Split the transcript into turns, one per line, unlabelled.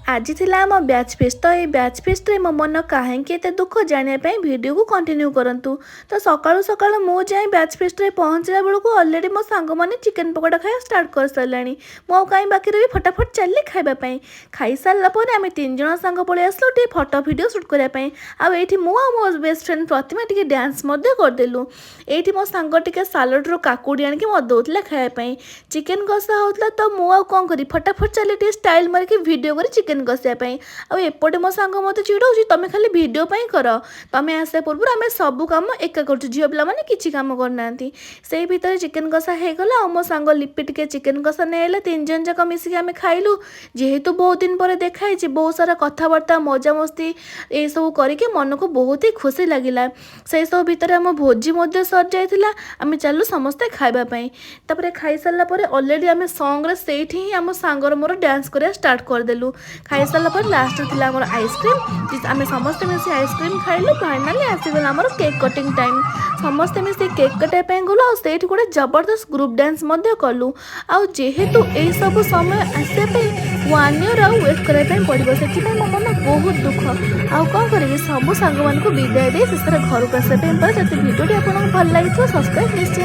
आज थिला आम ब्याच फेस्ट तो ये ब्याच फेस्ट रे मो मन कहीं दुख जानापी भिडियो को कंटिन्यू करंतु। तो सकाळु सकाळु मु जाए ब्याच फेस्ट रे पहुँचला बेलू अलरेडी मो सांग मैंने चिकेन पकोड़ा खाया स्टार्ट कर सारे मो कहीं बाकी रही फटाफट चलि खावाई खाई सारापर आम 3 जन सांग पलि आसलु टे फटो भिडियो सुट करने आठी मो मो बेस्ट फ्रेंड प्रतिमा टी डांस करदेलु। ये मो सांग टे सालड रो काकुड़ी आणिक मत दौला खायापी चिकेन कषा होता तो मुझे कौन करी फटाफट चली टे स्टाइल मारिक वीडियो कर चिकेन कषापी आउटे मो सांग मत चिड़ाऊँ तुम खाली वीडियो कर तुम आसा पूर्व आम सब कम एका कर झील पाने किसी कम करना से भितर चिकेन कषा होगला आ मो सांग लिपि टे चिकेन कषा नहीं 3 जन जाक मिसिक आम खाइलु जेहेतु बहुत दिन पर देखाई बहुत सारा कथबार्ता मजा मस्ती ये सब करके मन को बहुत ही खुशी लगिला। से सब भितर आम भोजी सर जाइला आम चलू समस्ते खावाई तापर खाई सारा अलरेडी आम सॉन्ग रे सेठी ही आम सांगर मोर डांस करा स्टार्ट करदेलु। खाई सारा लास्ट थिला आमर आइसक्रीम आम समस्ते मिसी आइसक्रीम खाइलु फाइनाली आसीगला आमर केक कटिंग टाइम समस्ते मिसी केक कटाई गलु आ गोटे जबरदस्त ग्रुप डांस कलु जेहेतु यही सब समय आसपा 1 ईयर वेट कराई पड़ो से मो मन बहुत दुख आउ कौन करी सब सांग मान विदाय दे शेष घर को आसपा जब भिडियो आपको भल लगी सब्सक्राइब निश्चय।